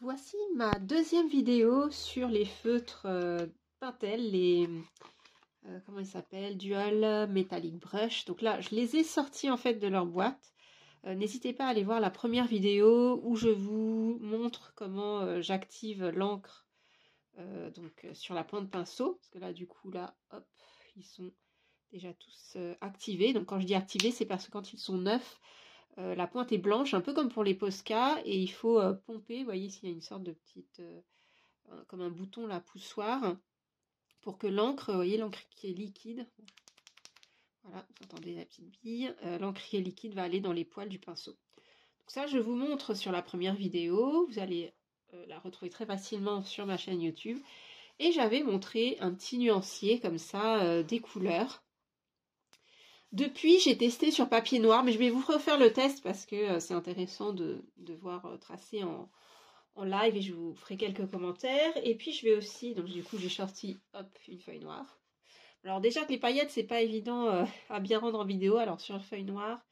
Voici ma deuxième vidéo sur les feutres Pentel, les comment ils s'appellent, Dual Metallic Brush. Donc là, je les ai sortis en fait de leur boîte. N'hésitez pas à aller voir la première vidéo où je vous montre comment j'active l'encre sur la pointe pinceau. Parce que là, du coup, là, hop, ils sont déjà tous activés. Donc quand je dis activés, c'est parce que quand ils sont neufs, la pointe est blanche, un peu comme pour les Posca, et il faut pomper. Vous voyez, s'il y a une sorte de petite, comme un bouton là, poussoir, pour que l'encre, vous voyez, l'encre qui est liquide, voilà, vous entendez la petite bille, l'encre qui est liquide va aller dans les poils du pinceau. Donc ça, je vous montre sur la première vidéo. Vous allez la retrouver très facilement sur ma chaîne YouTube. Et j'avais montré un petit nuancier comme ça, des couleurs. Depuis, j'ai testé sur papier noir, mais je vais vous refaire le test parce que c'est intéressant de voir tracer en live et je vous ferai quelques commentaires. Et puis, je vais aussi, donc du coup, j'ai sorti, hop, une feuille noire. Alors déjà que les paillettes, c'est pas évident à bien rendre en vidéo. Alors sur une feuille noire,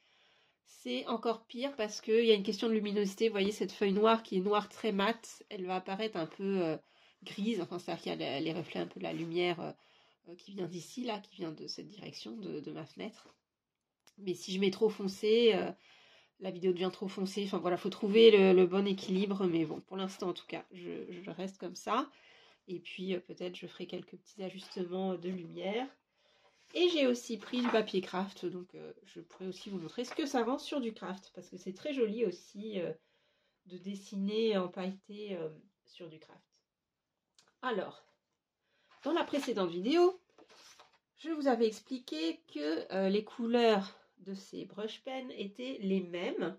c'est encore pire parce qu'il y a une question de luminosité. Vous voyez, cette feuille noire qui est noire très mate, elle va apparaître un peu grise. Enfin, c'est-à-dire qu'il y a les reflets un peu de la lumière qui vient d'ici, là, qui vient de cette direction, de ma fenêtre. Mais si je mets trop foncé, la vidéo devient trop foncée. Enfin voilà, il faut trouver le bon équilibre. Mais bon, pour l'instant en tout cas, je reste comme ça. Et puis peut-être je ferai quelques petits ajustements de lumière. Et j'ai aussi pris du papier craft. Donc je pourrais aussi vous montrer ce que ça rend sur du craft. Parce que c'est très joli aussi de dessiner en pailleté sur du craft. Alors, dans la précédente vidéo, je vous avais expliqué que les couleurs de ces brush pens étaient les mêmes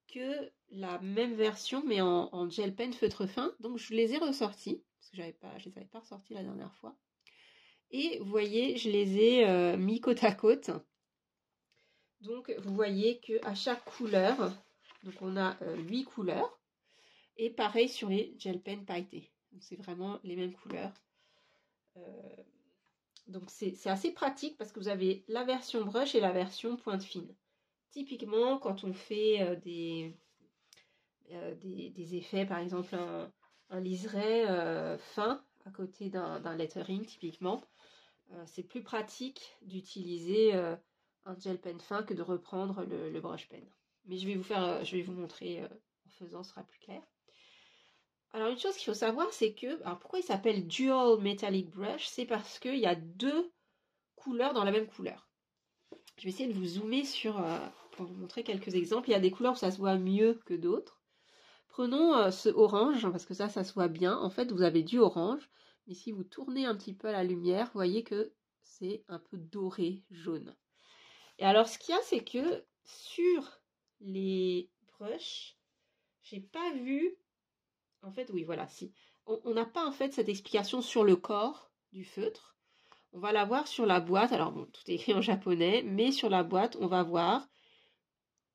que la même version mais en gel pen feutre fin. Donc je les ai ressortis parce que je les avais pas ressortis la dernière fois. Et vous voyez, je les ai mis côte à côte. Donc vous voyez que à chaque couleur, donc on a 8 couleurs. Et pareil sur les gel pen pailletés. Donc c'est vraiment les mêmes couleurs. Donc c'est assez pratique parce que vous avez la version brush et la version pointe fine. Typiquement, quand on fait des effets, par exemple un liseré fin à côté d'un lettering, typiquement, c'est plus pratique d'utiliser un gel pen fin que de reprendre le brush pen. Mais je vais vous montrer en faisant, ce sera plus clair. Alors une chose qu'il faut savoir, c'est que, alors pourquoi il s'appelle Dual Metallic Brush, c'est parce qu'il y a deux couleurs dans la même couleur. Je vais essayer de vous zoomer pour vous montrer quelques exemples. Il y a des couleurs où ça se voit mieux que d'autres. Prenons ce orange, parce que ça se voit bien. En fait, vous avez du orange, mais si vous tournez un petit peu à la lumière, vous voyez que c'est un peu doré, jaune. Et alors, ce qu'il y a, c'est que sur les brushes, j'ai pas vu... En fait, oui, voilà, si. On n'a pas, en fait, cette explication sur le corps du feutre. On va la voir sur la boîte. Alors, bon, tout est écrit en japonais, mais sur la boîte, on va voir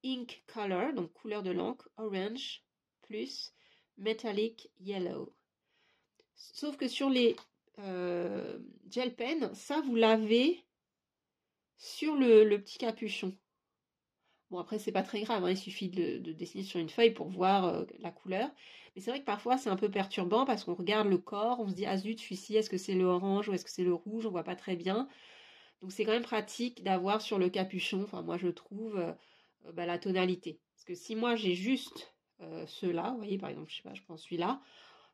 ink color, donc couleur de l'encre, orange, plus metallic yellow. Sauf que sur les gel pen, ça, vous l'avez sur le petit capuchon. Bon, après, c'est pas très grave, hein, il suffit de dessiner sur une feuille pour voir la couleur. Mais c'est vrai que parfois, c'est un peu perturbant parce qu'on regarde le corps, on se dit, ah zut, celui-ci, est-ce que c'est le orange ou est-ce que c'est le rouge? On voit pas très bien. Donc, c'est quand même pratique d'avoir sur le capuchon, enfin, moi, je trouve, la tonalité. Parce que si moi, j'ai juste ceux-là, vous voyez, par exemple, je sais pas, je prends celui-là,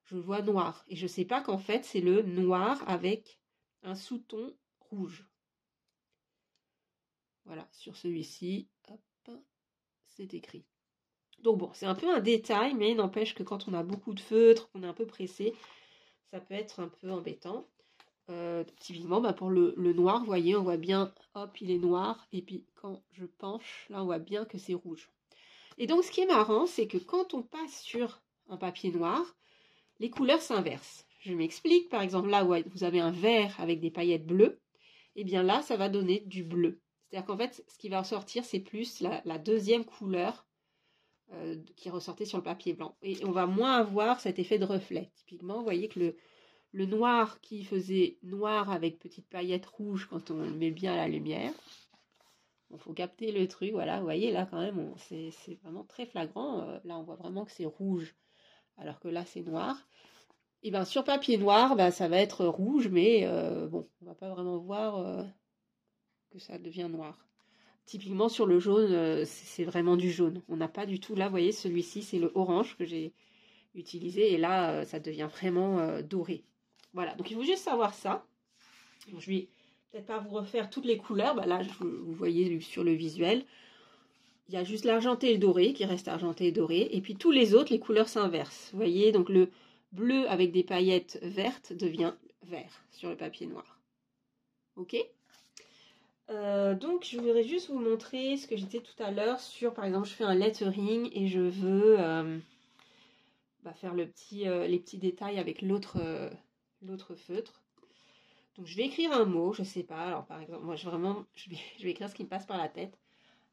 je le vois noir. Et je sais pas qu'en fait, c'est le noir avec un sous-ton rouge. Voilà, sur celui-ci, hop, c'est écrit. Donc bon, c'est un peu un détail, mais il n'empêche que quand on a beaucoup de feutres, qu'on est un peu pressé, ça peut être un peu embêtant. Typiquement, pour le noir, vous voyez, on voit bien, hop, il est noir, et puis quand je penche, là, on voit bien que c'est rouge. Et donc, ce qui est marrant, c'est que quand on passe sur un papier noir, les couleurs s'inversent. Je m'explique, par exemple, là où vous avez un vert avec des paillettes bleues, et bien là, ça va donner du bleu. C'est-à-dire qu'en fait, ce qui va ressortir, c'est plus la deuxième couleur qui ressortait sur le papier blanc. Et on va moins avoir cet effet de reflet. Typiquement, vous voyez que le noir qui faisait noir avec petites paillettes rouges quand on le met bien à la lumière. Il faut capter le truc, voilà, vous voyez là quand même, c'est vraiment très flagrant. Là, on voit vraiment que c'est rouge alors que là c'est noir. Et bien sur papier noir, ben, ça va être rouge, mais bon, on va pas vraiment voir que ça devient noir. Typiquement sur le jaune, c'est vraiment du jaune. On n'a pas du tout, là, vous voyez, celui-ci, c'est le orange que j'ai utilisé, et là, ça devient vraiment doré. Voilà, donc il faut juste savoir ça. Donc, je vais peut-être pas vous refaire toutes les couleurs, bah là, vous voyez sur le visuel, il y a juste l'argenté et le doré qui reste argenté et doré, et puis tous les autres, les couleurs s'inversent. Vous voyez, donc le bleu avec des paillettes vertes devient vert sur le papier noir. Ok ? Donc je voudrais juste vous montrer ce que j'étais tout à l'heure sur, par exemple, je fais un lettering et je veux faire les petits détails avec l'autre feutre. Donc je vais écrire un mot, je sais pas, alors par exemple, moi je vais écrire ce qui me passe par la tête.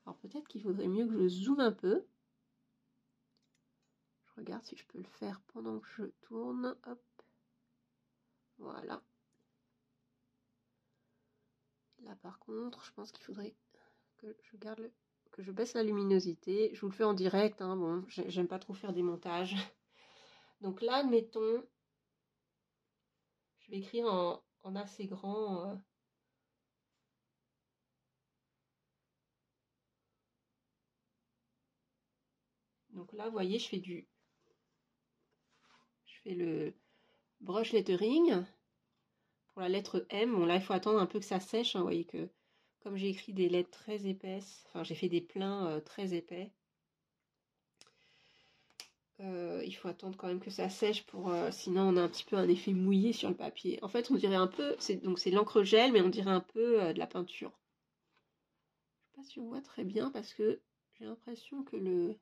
Alors peut-être qu'il faudrait mieux que je zoome un peu. Je regarde si je peux le faire pendant que je tourne, hop, voilà. Là par contre, je pense qu'il faudrait que je baisse la luminosité. Je vous le fais en direct, hein, bon, j'aime pas trop faire des montages. Donc là, admettons, je vais écrire en assez grand. Donc là, vous voyez, je fais le brush lettering pour la lettre M. Bon là, il faut attendre un peu que ça sèche, hein, vous voyez que comme j'ai écrit des lettres très épaisses, enfin j'ai fait des pleins très épais, il faut attendre quand même que ça sèche pour sinon on a un petit peu un effet mouillé sur le papier. En fait, on dirait un peu, c'est l'encre gel, mais on dirait un peu de la peinture. Je sais pas si on voit très bien parce que j'ai l'impression que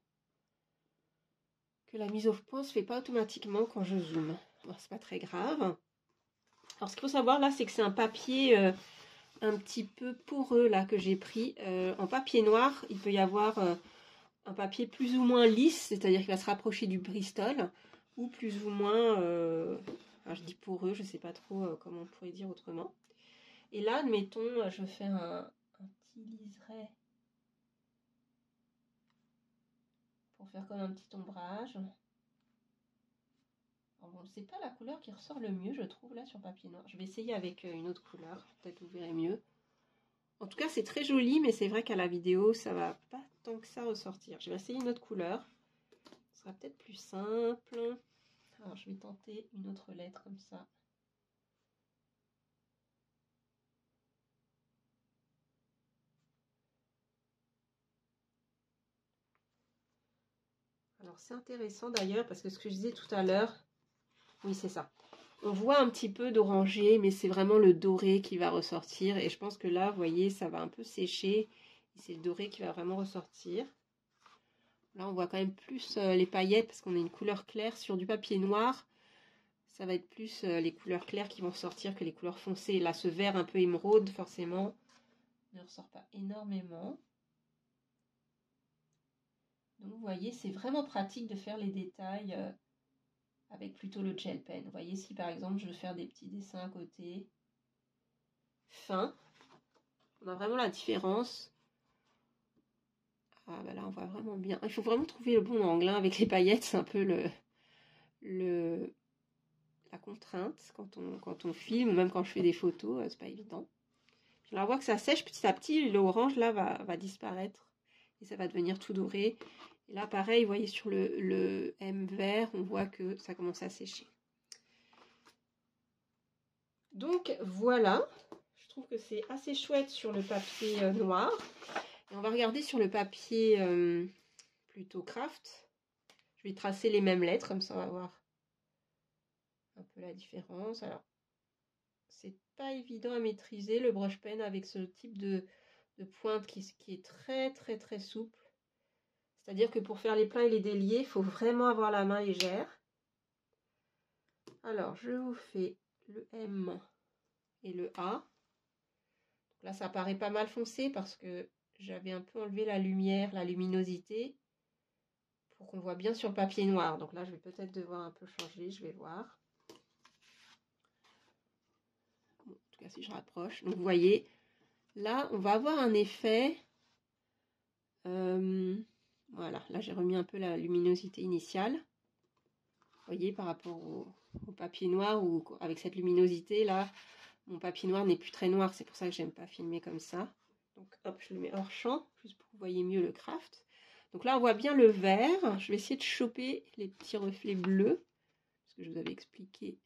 la mise au point se fait pas automatiquement quand je zoome. Bon, c'est pas très grave. Alors ce qu'il faut savoir là, c'est que c'est un papier un petit peu poreux là que j'ai pris. En papier noir, il peut y avoir un papier plus ou moins lisse, c'est-à-dire qu'il va se rapprocher du Bristol, ou plus ou moins, je dis poreux, je sais pas trop comment on pourrait dire autrement. Et là, admettons, je fais un petit liseré pour faire comme un petit ombrage. Alors, bon, c'est pas la couleur qui ressort le mieux, je trouve, là, sur papier noir. Je vais essayer avec une autre couleur, peut-être vous verrez mieux. En tout cas, c'est très joli, mais c'est vrai qu'à la vidéo, ça va pas tant que ça ressortir. Je vais essayer une autre couleur. Ce sera peut-être plus simple. Alors, je vais tenter une autre lettre comme ça. Alors, c'est intéressant d'ailleurs, parce que ce que je disais tout à l'heure, oui, c'est ça. On voit un petit peu d'orangé, mais c'est vraiment le doré qui va ressortir. Et je pense que là, vous voyez, ça va un peu sécher. C'est le doré qui va vraiment ressortir. Là, on voit quand même plus les paillettes, parce qu'on a une couleur claire sur du papier noir. Ça va être plus les couleurs claires qui vont ressortir que les couleurs foncées. Là, ce vert un peu émeraude, forcément, ne ressort pas énormément. Donc, vous voyez, c'est vraiment pratique de faire les détails avec plutôt le gel pen. Vous voyez, si par exemple, je veux faire des petits dessins à côté, fins, on a vraiment la différence. Ah, bah là, on voit vraiment bien. Il faut vraiment trouver le bon angle hein, avec les paillettes. C'est un peu la contrainte quand on filme, ou même quand je fais des photos, c'est pas évident. Puis on voit que ça sèche petit à petit, l'orange là va disparaître et ça va devenir tout doré. Et là pareil, vous voyez sur le M vert, on voit que ça commence à sécher. Donc voilà, je trouve que c'est assez chouette sur le papier noir. Et on va regarder sur le papier plutôt craft. Je vais tracer les mêmes lettres, comme ça on va voir un peu la différence. Alors, c'est pas évident à maîtriser le brush pen avec ce type de pointe qui est très très très souple. C'est-à-dire que pour faire les pleins et les déliés, il faut vraiment avoir la main légère. Alors, je vous fais le M et le A. Là, ça paraît pas mal foncé parce que j'avais un peu enlevé la lumière, la luminosité, pour qu'on voit bien sur le papier noir. Donc là, je vais peut-être devoir un peu changer, je vais voir. Bon, en tout cas, si je rapproche. Donc, vous voyez, là, on va avoir un effet... voilà, là, j'ai remis un peu la luminosité initiale. voyez, par rapport au papier noir, ou avec cette luminosité là, mon papier noir n'est plus très noir, c'est pour ça que j'aime pas filmer comme ça. Donc hop, je le mets hors champ, juste pour que vous voyez mieux le craft. Donc là on voit bien le vert, je vais essayer de choper les petits reflets bleus, parce que je vous avais expliqué.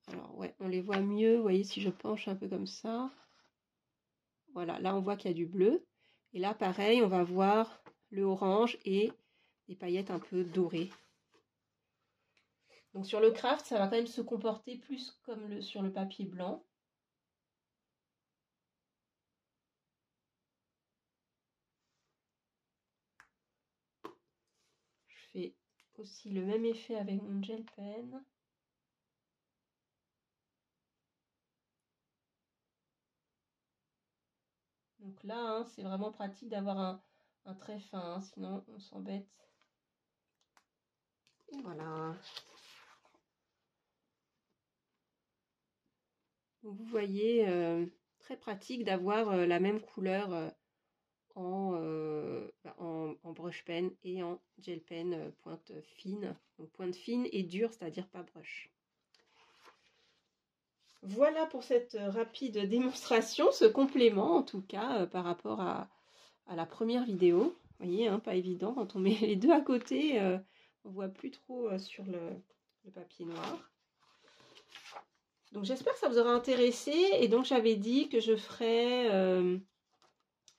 Alors ouais, on les voit mieux, vous voyez, si je penche un peu comme ça. Voilà, là on voit qu'il y a du bleu. Et là pareil, on va voir le orange et des paillettes un peu dorées. Donc sur le craft, ça va quand même se comporter plus comme sur le papier blanc. Je fais aussi le même effet avec mon gel pen. Donc là, hein, c'est vraiment pratique d'avoir un trait fin, hein, sinon on s'embête. Et voilà. Donc vous voyez, très pratique d'avoir la même couleur en brush pen et en gel pen pointe fine. Donc pointe fine et dure, c'est-à-dire pas brush. Voilà pour cette rapide démonstration, ce complément en tout cas par rapport à la première vidéo. Vous voyez, hein, pas évident, quand on met les deux à côté, on voit plus trop sur le papier noir. Donc j'espère que ça vous aura intéressé, et donc j'avais dit que je ferais...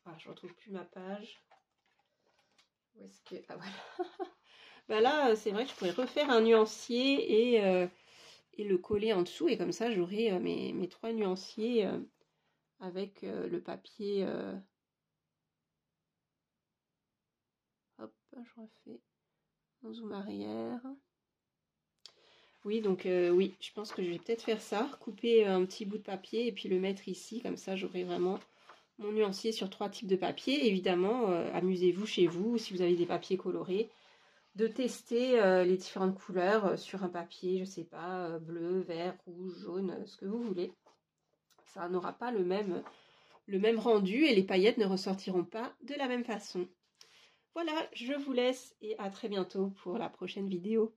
Ah, je ne retrouve plus ma page. Où est-ce que... Ah voilà. Bah là, c'est vrai que je pourrais refaire un nuancier et le coller en dessous, et comme ça j'aurai mes 3 nuanciers avec le papier. Hop, je refais un zoom arrière. Oui, donc oui, je pense que je vais peut-être faire ça, couper un petit bout de papier et puis le mettre ici, comme ça j'aurai vraiment mon nuancier sur 3 types de papier. Évidemment, amusez-vous chez vous, si vous avez des papiers colorés, de tester les différentes couleurs sur un papier, je sais pas, bleu, vert, rouge, jaune, ce que vous voulez. Ça n'aura pas le même rendu et les paillettes ne ressortiront pas de la même façon. Voilà, je vous laisse et à très bientôt pour la prochaine vidéo.